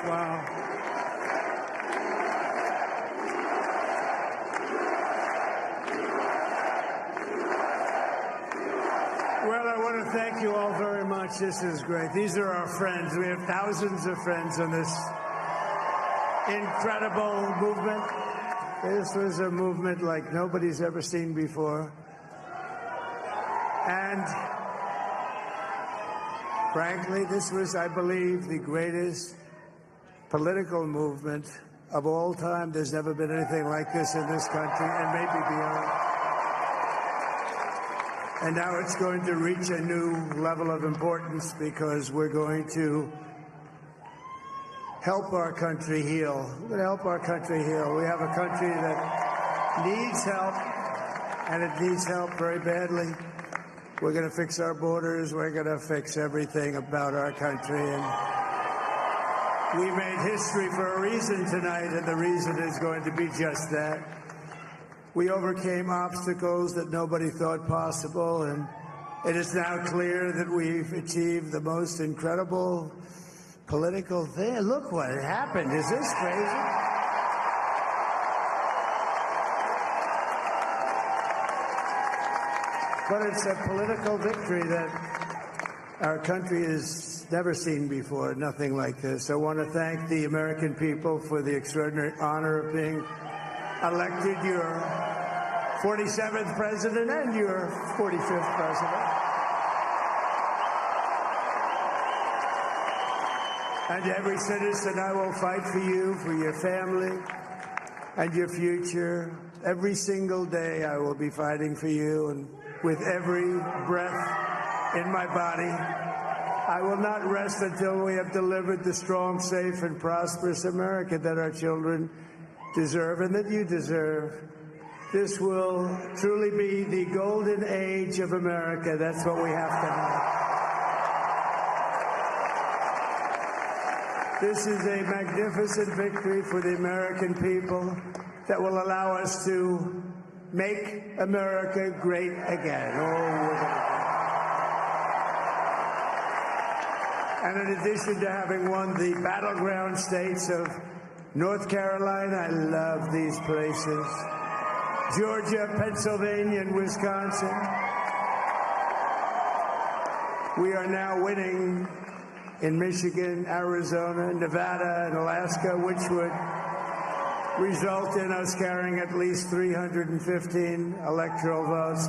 Wow. Well, I want to thank you all very much. This is great. These are our friends. We have thousands of friends on this incredible movement. This was a movement like nobody's ever seen before. And frankly, this was, I believe, the greatest political movement of all time. There's never been anything like this in this country, and maybe beyond. And now it's going to reach a new level of importance because we're going to help our country heal. We're going to help our country heal. We have a country that needs help, and it needs help very badly. We're going to fix our borders. We're going to fix everything about our country. And we made history for a reason tonight, and the reason is going to be just that. We overcame obstacles that nobody thought possible, and it is now clear that we've achieved the most incredible political thing. Look what happened. Is this crazy? But it's a political victory that our country has never seen before, nothing like this. I want to thank the American people for the extraordinary honor of being elected your 47th president and your 45th president. And every citizen, I will fight for you, for your family, and your future. Every single day I will be fighting for you, and with every breath in my body, I will not rest until we have delivered the strong, safe, and prosperous America that our children deserve and that you deserve. This will truly be the golden age of America. That's what we have to have. This is a magnificent victory for the American people that will allow us to make America great again. And in addition to having won the battleground states of North Carolina, I love these places, Georgia, Pennsylvania, and Wisconsin, we are now winning in Michigan, Arizona, Nevada, and Alaska, which would result in us carrying at least 315 electoral votes.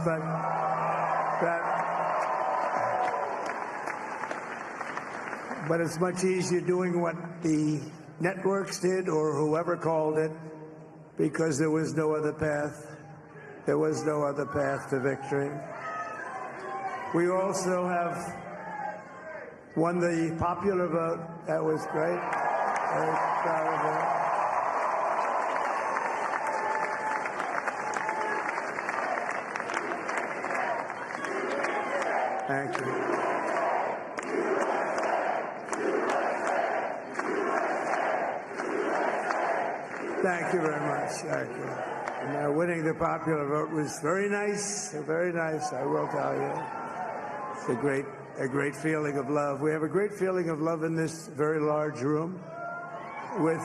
But it's much easier doing what the networks did or whoever called it, because there was no other path. There was no other path to victory. We also have won the popular vote. That was great. Very proud of that. Thank you. Thank you very much. Thank you. And winning the popular vote was very nice. Very nice, I will tell you. It's a great feeling of love. We have a great feeling of love in this very large room with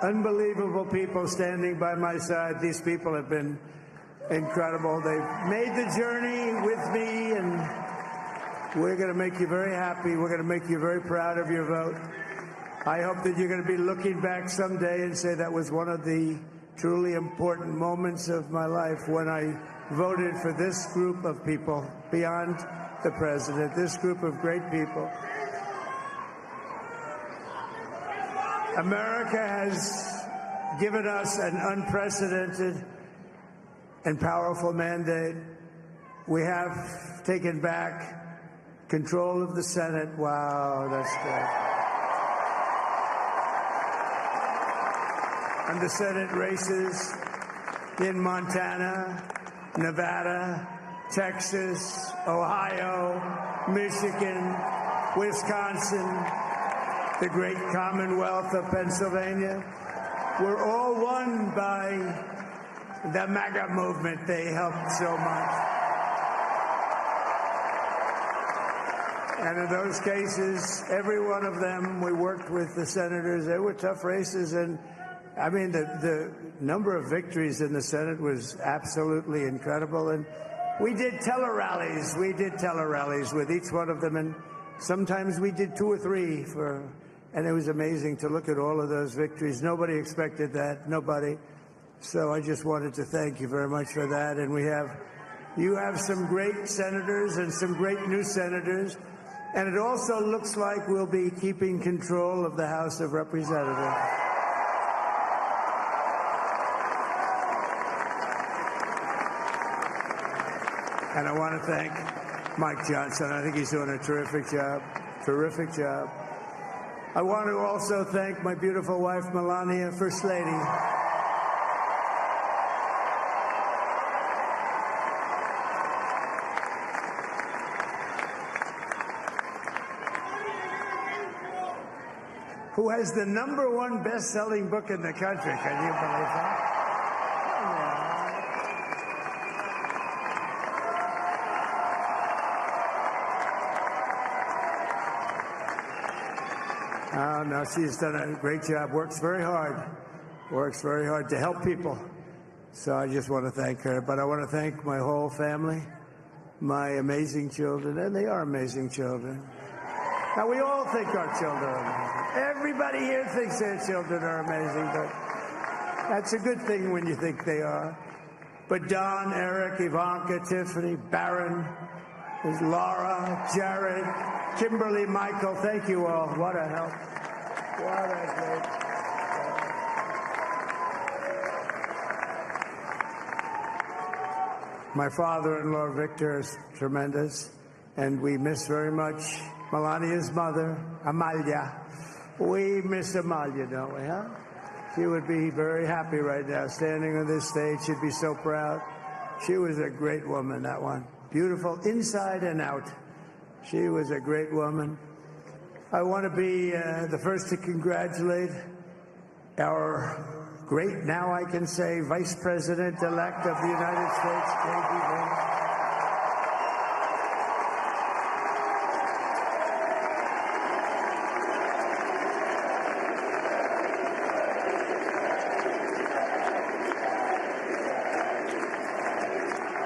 unbelievable people standing by my side. These people have been incredible. They've made the journey with me, and we're going to make you very happy. We're going to make you very proud of your vote. I hope that you're going to be looking back someday and say that was one of the truly important moments of my life when I voted for this group of people beyond the president, this group of great people. America has given us an unprecedented and powerful mandate. We have taken back control of the Senate. Wow, that's great. And the Senate races in Montana, Nevada, Texas, Ohio, Michigan, Wisconsin, the great Commonwealth of Pennsylvania, were all won by the MAGA movement. They helped so much. And in those cases, every one of them, we worked with the senators. They were tough races. And I mean, the number of victories in the Senate was absolutely incredible. And we did tele-rallies. We did tele-rallies with each one of them. And sometimes we did 2 or 3 and it was amazing to look at all of those victories. Nobody expected that. Nobody. So I just wanted to thank you very much for that. And you have some great senators and some great new senators. And it also looks like we'll be keeping control of the House of Representatives. And I want to thank Mike Johnson. I think he's doing a terrific job. Terrific job. I want to also thank my beautiful wife, Melania, First Lady. Who has the #1 best-selling book in the country. Can you believe that? Oh, no, she's done a great job. Works very hard to help people. So I just want to thank her. But I want to thank my whole family, my amazing children, and they are amazing children. Now, we all think our children are amazing. Everybody here thinks their children are amazing, but that's a good thing when you think they are. But Don, Eric, Ivanka, Tiffany, Barron, there's Laura, Jared, Kimberly, Michael, thank you all. What a help. What a great help. My father-in-law, Victor, is tremendous, and we miss very much Melania's mother, Amalia. We miss Amalia, don't we, huh? She would be very happy right now, standing on this stage. She'd be so proud. She was a great woman, that one. Beautiful inside and out. She was a great woman. I want to be the first to congratulate our great, now I can say, Vice President-elect of the United States, J.D. Vance.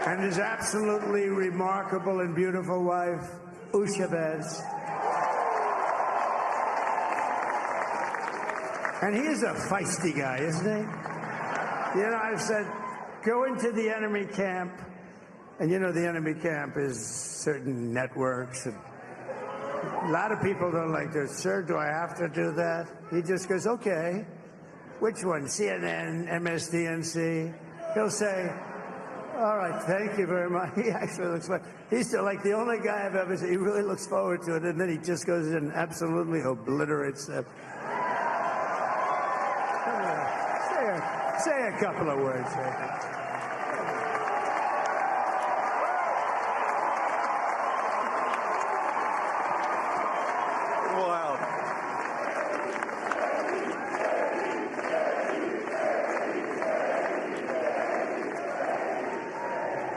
And his absolutely remarkable and beautiful wife, Usha Vance. And he's a feisty guy, isn't he? You know, I've said, go into the enemy camp, and you know the enemy camp is certain networks. And a lot of people don't like to, sir, do I have to do that? He just goes, okay. Which one? CNN, MSDNC? He'll say, all right, thank you very much. He actually looks like, he's like the only guy I've ever seen. He really looks forward to it, and then he just goes in and absolutely obliterates them. Say a couple of words. Wow.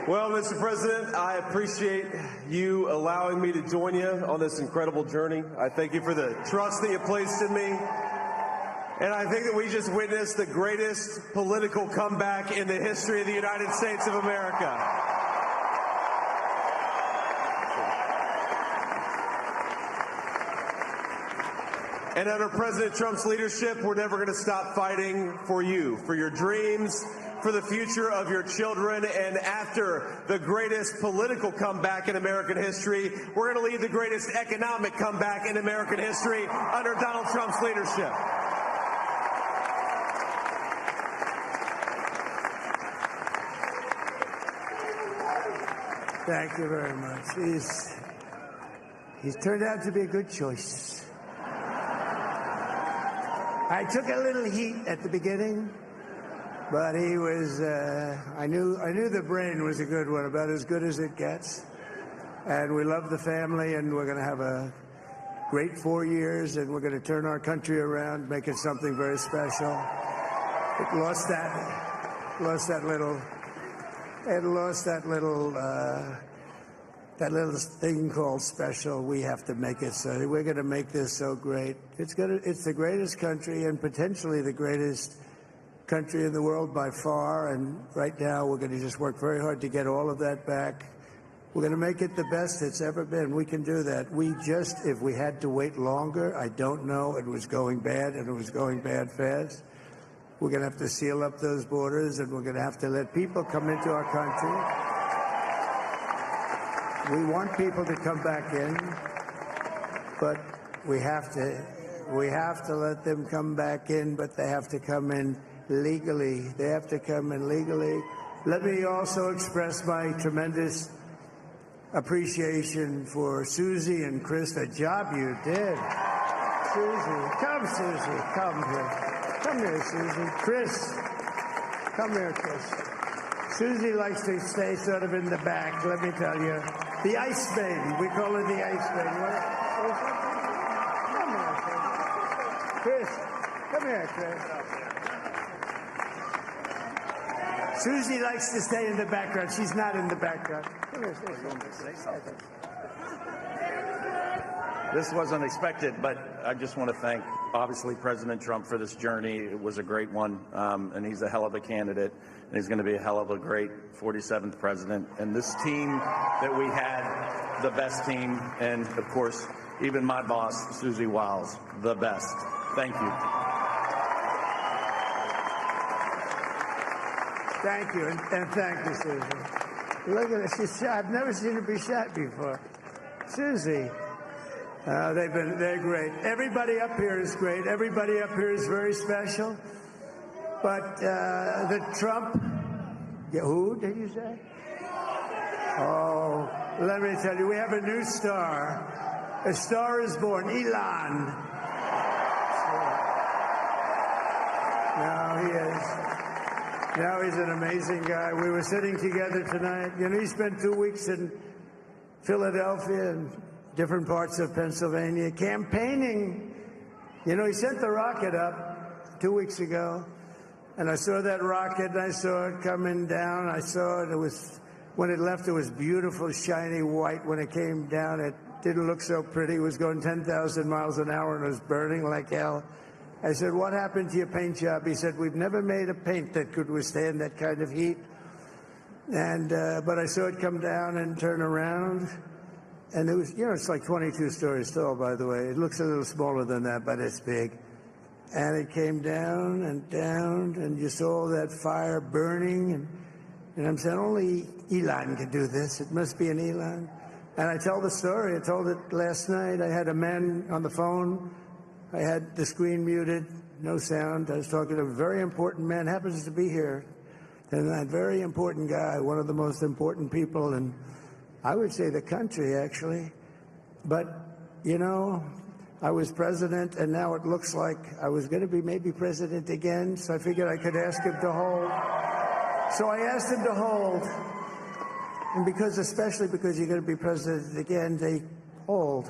Well, Mr. President, I appreciate you allowing me to join you on this incredible journey. I thank you for the trust that you placed in me. And I think that we just witnessed the greatest political comeback in the history of the United States of America. And under President Trump's leadership, we're never going to stop fighting for you, for your dreams, for the future of your children. And after the greatest political comeback in American history, we're going to lead the greatest economic comeback in American history under Donald Trump's leadership. Thank you very much. He's turned out to be a good choice. I took a little heat at the beginning, but he was, I knew the brain was a good one, about as good as it gets. And we love the family, and we're going to have a great 4 years, and we're going to turn our country around, make it something very special. It lost that little that little thing called special, we have to make it so. We're going to make this so great. It's the greatest country and potentially the greatest country in the world by far. And right now, we're going to just work very hard to get all of that back. We're going to make it the best it's ever been. We can do that. If we had to wait longer, I don't know. It was going bad, and it was going bad fast. We're going to have to seal up those borders, and we're going to have to let people come into our country. We want people to come back in, but we have to let them come back in, but they have to come in legally. They have to come in legally. Let me also express my tremendous appreciation for Susie and Chris, the job you did. Susie, come here. Come here, Susie. Chris, come here, Chris. Susie likes to stay sort of in the back, let me tell you. The Ice Maiden. We call her the Ice Maiden. Come here, Chris. Come here, Chris. Susie likes to stay in the background. She's not in the background. Come here, say something. This wasn't expected, but I just want to thank, obviously, President Trump for this journey. It was a great one, and he's a hell of a candidate, and he's going to be a hell of a great 47th president. And this team that we had, the best team, and, of course, even my boss, Susie Wiles, the best. Thank you. Thank you, and thank you, Susie. Look at this. She's shot. I've never seen her be shot before. Susie. They're great. Everybody up here is great. Everybody up here is very special. But the Trump, who did you say? Oh, let me tell you, we have a new star. A star is born, Elon. Now he is. Now he's an amazing guy. We were sitting together tonight. You know, he spent 2 weeks in Philadelphia and different parts of Pennsylvania, campaigning. You know, he sent the rocket up 2 weeks ago, and I saw that rocket, and I saw it coming down. I saw it. It was, when it left, it was beautiful, shiny white. When it came down, it didn't look so pretty. It was going 10,000 miles an hour, and it was burning like hell. I said, what happened to your paint job? He said, we've never made a paint that could withstand that kind of heat. And but I saw it come down and turn around. And it was, you know, it's like 22 stories tall, by the way. It looks a little smaller than that, but it's big. And it came down, and you saw that fire burning. And I'm saying, only Elon could do this. It must be an Elon. And I tell the story. I told it last night. I had a man on the phone. I had the screen muted, no sound. I was talking to a very important man, happens to be here. And that very important guy, one of the most important people in, I would say, the country, actually. But, you know, I was president, and now it looks like I was going to be maybe president again, so I figured I could ask him to hold. So I asked him to hold. And especially because you're going to be president again, they hold.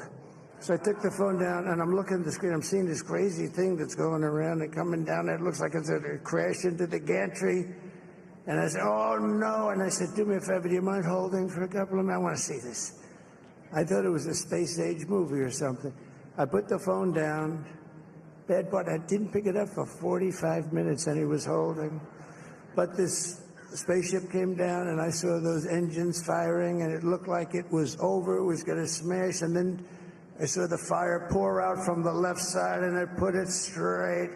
So I took the phone down, and I'm looking at the screen. I'm seeing this crazy thing that's going around and coming down. It looks like it's going to crash into the gantry. And I said, oh, no. And I said, do me a favor, do you mind holding for a couple of minutes? I want to see this. I thought it was a space-age movie or something. I put the phone down. Bad part, I didn't pick it up for 45 minutes, and he was holding. But this spaceship came down, and I saw those engines firing, and it looked like it was over. It was going to smash. And then I saw the fire pour out from the left side, and it put it straight.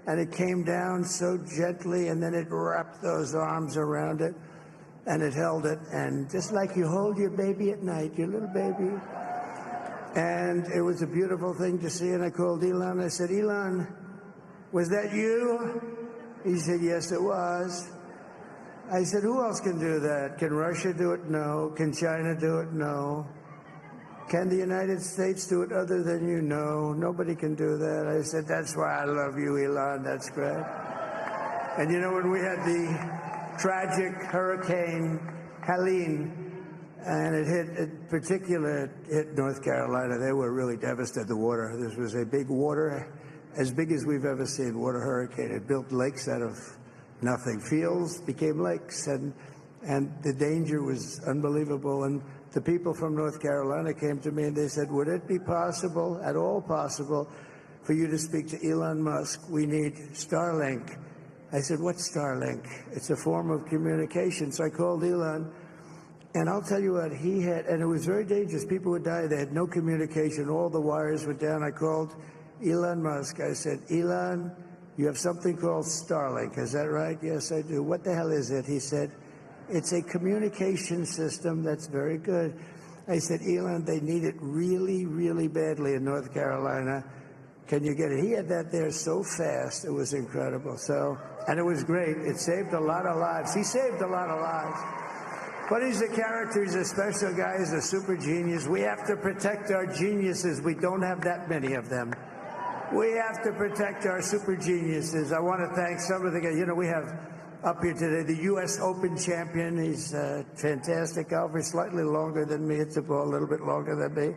And it came down so gently, and then it wrapped those arms around it, and it held it. And just like you hold your baby at night, your little baby. And it was a beautiful thing to see. And I called Elon. I said, Elon, was that you? He said, yes, it was. I said, who else can do that? Can Russia do it? No. Can China do it? No. Can the United States do it other than you? No, nobody can do that. I said, that's why I love you, Elon. That's great. And you know, when we had the tragic Hurricane Helene, and it hit North Carolina, they were really devastated, the water. This was a big water, as big as we've ever seen, water hurricane. It built lakes out of nothing. Fields became lakes, and And the danger was unbelievable. And the people from North Carolina came to me and they said, would it be possible, at all possible, for you to speak to Elon Musk? We need Starlink. I said, what's Starlink? It's a form of communication. So I called Elon, and I'll tell you what, he had, and it was very dangerous. People would die. They had no communication. All the wires were down. I called Elon Musk. I said, Elon, you have something called Starlink. Is that right? Yes, I do. What the hell is it? He said, it's a communication system that's very good. I said, Elon, they need it really, really badly in North Carolina. Can you get it? He had that there so fast. It was incredible. So, and it was great. It saved a lot of lives. He saved a lot of lives. But he's a character. He's a special guy. He's a super genius. We have to protect our geniuses. We don't have that many of them. We have to protect our super geniuses. I want to thank some of the guys. You know, we have up here today the U.S. Open champion. He's a fantastic golfer, slightly longer than me. Hits the ball a little bit longer than me.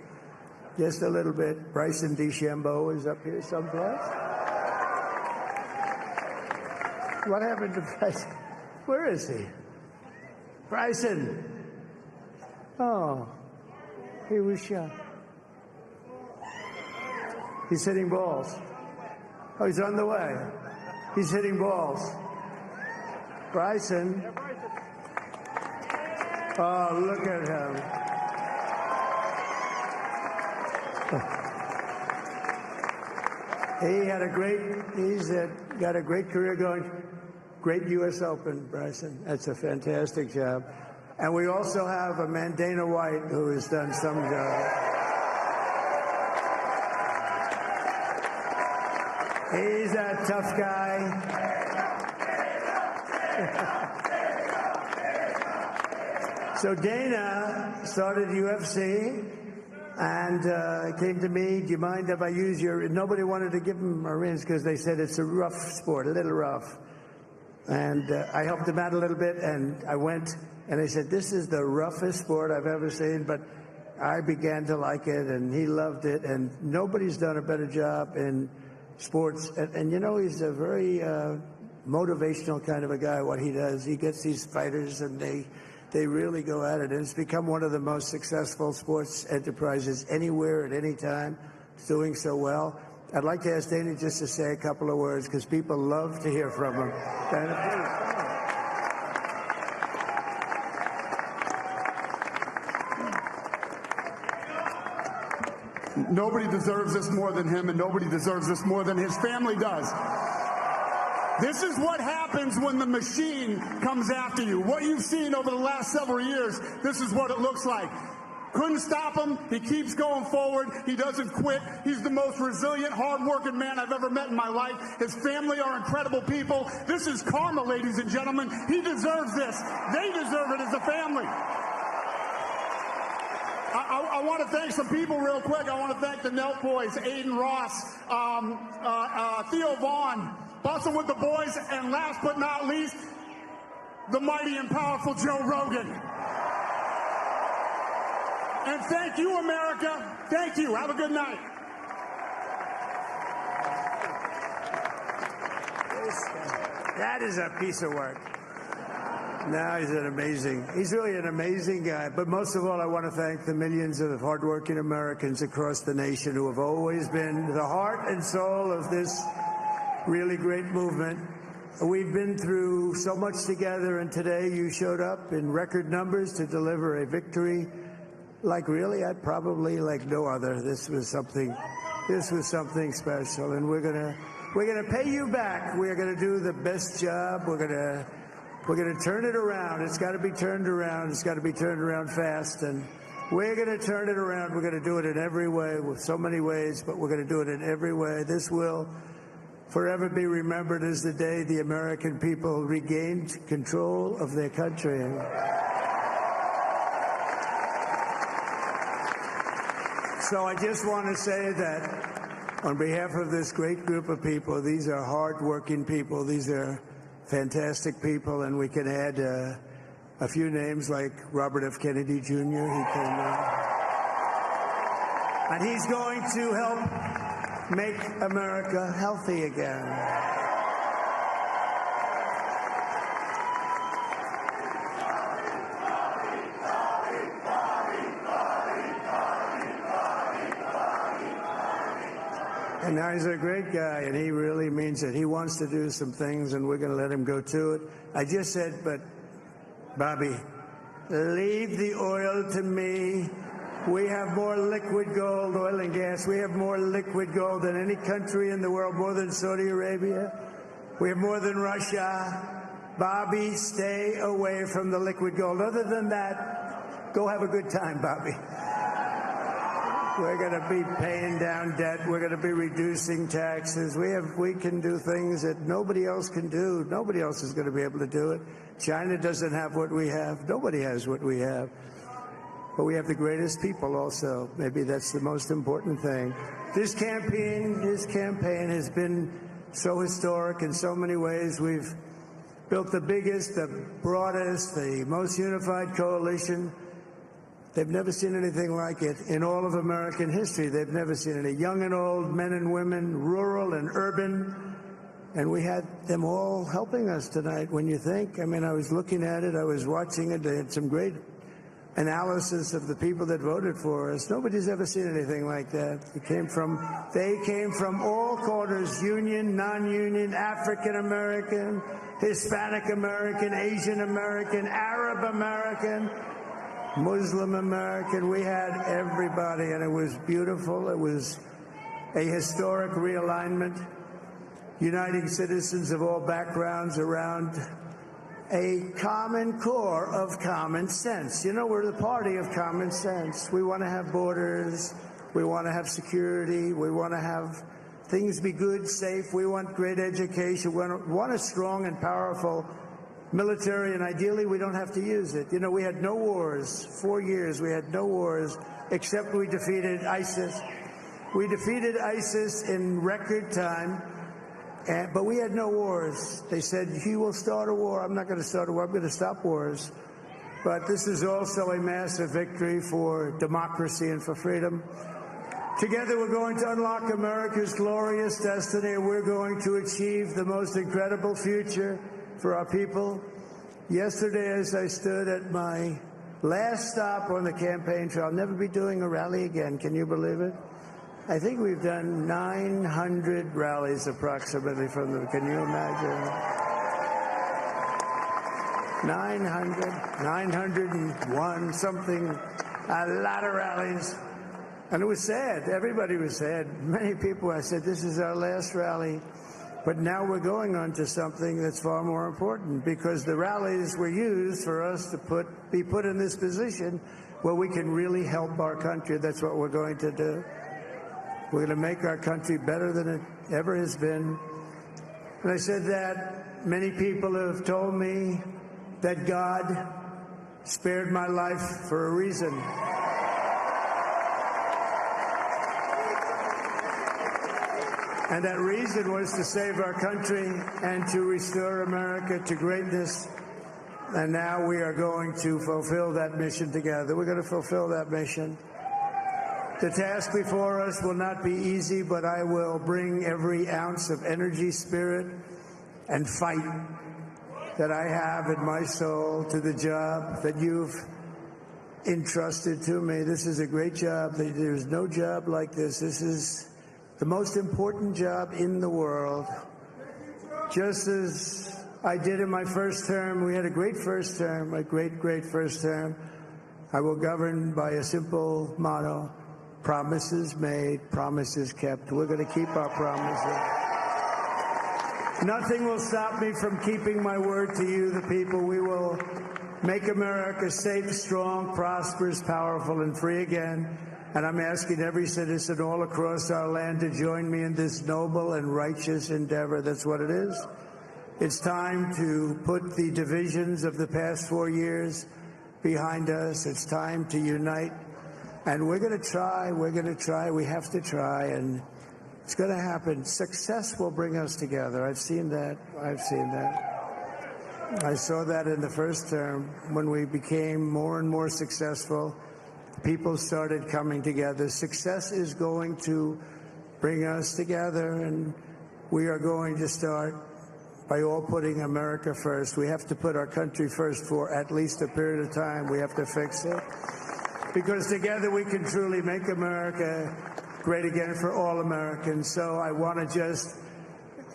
Just a little bit. Bryson DeChambeau is up here someplace. What happened to Bryson? Where is he? Bryson. Oh, he was shot. He's hitting balls. Oh, he's on the way. He's hitting balls. Bryson. Oh, look at him. He's got a great career going. Great U.S. Open, Bryson. That's a fantastic job. And we also have a man, Dana White, who has done some job. He's a tough guy. So Dana started UFC and came to me, do you mind if I use your... Nobody wanted to give him a rinse because they said it's a rough sport, a little rough. And I helped him out a little bit, and I went, and I said, this is the roughest sport I've ever seen, but I began to like it, and he loved it, and nobody's done a better job in sports. And you know, he's a very motivational kind of a guy, what he does. He gets these fighters, and they really go at it. And it's become one of the most successful sports enterprises anywhere at any time. It's doing so well. I'd like to ask Dana just to say a couple of words, because people love to hear from him. Dana, please. Nobody deserves this more than him, and nobody deserves this more than his family does. This is what happens when the machine comes after you. What you've seen over the last several years, this is what it looks like. Couldn't stop him. He keeps going forward. He doesn't quit. He's the most resilient, hard-working man I've ever met in my life. His family are incredible people. This is karma, ladies and gentlemen. He deserves this. They deserve it as a family. I want to thank some people real quick. I want to thank the Nelt boys, Aiden Ross, Theo Vaughn, Bustin' with the Boys, and last but not least, the mighty and powerful Joe Rogan. And thank you, America. Thank you. Have a good night. That is a piece of work. No, he's really an amazing guy. But most of all, I want to thank the millions of hardworking Americans across the nation who have always been the heart and soul of this really great movement. We've been through so much together, and today you showed up in record numbers to deliver a victory like really, like no other. This was something special, and we're gonna pay you back. We're gonna do the best job. We're gonna turn it around. It's got to be turned around. It's got to be turned around fast, and we're gonna turn it around. We're gonna do it in every way, with so many ways, but we're gonna do it in every way. This will forever be remembered as the day the American people regained control of their country. So I just want to say that on behalf of this great group of people, these are hard-working people. These are fantastic people, and we can add a few names like Robert F. Kennedy Jr. And he's going to help make America healthy again. And now he's a great guy, and he really means it. He wants to do some things, and we're going to let him go to it. I just said, but, Bobby, leave the oil to me. We have more liquid gold, oil and gas. We have more liquid gold than any country in the world, more than Saudi Arabia. We have more than Russia. Bobby, stay away from the liquid gold. Other than that, go have a good time, Bobby. We're going to be paying down debt. We're going to be reducing taxes. We can do things that nobody else can do. Nobody else is going to be able to do it. China doesn't have what we have. Nobody has what we have. But we have the greatest people also. Maybe that's the most important thing. This campaign has been so historic in so many ways. We've built the biggest, the broadest, the most unified coalition. They've never seen anything like it in all of American history. They've never seen it. Young and old, men and women, rural and urban. And we had them all helping us tonight, when you think. I mean, I was looking at it. I was watching it. They had some great analysis of the people that voted for us. Nobody's ever seen anything like that. They came from all corners, union, non-union, African American, Hispanic American, Asian American, Arab American, Muslim American. We had everybody, and it was beautiful. It was a historic realignment, uniting citizens of all backgrounds around a common core of common sense. You know, we're the party of common sense. We want to have borders. We want to have security. We want to have things be good, safe. We want great education. We want a strong and powerful military, and ideally we don't have to use it. You know, we had no wars. 4 years we had no wars, except we defeated ISIS. We defeated ISIS in record time, but we had no wars. They said, he will start a war. I'm not going to start a war. I'm going to stop wars. But this is also a massive victory for democracy and for freedom. Together we're going to unlock America's glorious destiny, and we're going to achieve the most incredible future for our people. Yesterday, as I stood at my last stop on the campaign trail, I'll never be doing a rally again. Can you believe it? I think we've done 900 rallies approximately from them. Can you imagine? 901, something, a lot of rallies. And it was sad. Everybody was sad. Many people, I said, this is our last rally. But now we're going on to something that's far more important, because the rallies were used for us to be put in this position where we can really help our country. That's what we're going to do. We're going to make our country better than it ever has been. And I said that many people have told me that God spared my life for a reason. And that reason was to save our country and to restore America to greatness. And now we are going to fulfill that mission together. We're going to fulfill that mission. The task before us will not be easy, but I will bring every ounce of energy, spirit, and fight that I have in my soul to the job that you've entrusted to me. This is a great job. There's no job like this. This is the most important job in the world. Just as I did in my first term, we had a great first term, a great, great first term. I will govern by a simple motto: promises made, promises kept. We're going to keep our promises. Nothing will stop me from keeping my word to you, the people. We will make America safe, strong, prosperous, powerful, and free again. And I'm asking every citizen all across our land to join me in this noble and righteous endeavor. That's what it is. It's time to put the divisions of the past 4 years behind us. It's time to unite. And we're going to try. We're going to try. We have to try. And it's going to happen. Success will bring us together. I've seen that. I've seen that. I saw that in the first term when we became more and more successful. People started coming together. Success is going to bring us together, and we are going to start by all putting America first. We have to put our country first for at least a period of time. We have to fix it, because together we can truly make America great again for all Americans. So I want to just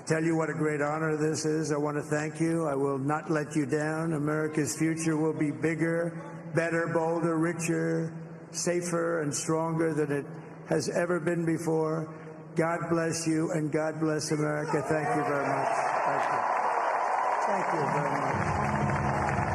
tell you what a great honor this is. I want to thank you. I will not let you down. America's future will be bigger, better, bolder, richer, safer, and stronger than it has ever been before. God bless you, and God bless America. Thank you very much. Thank you. Thank you very much.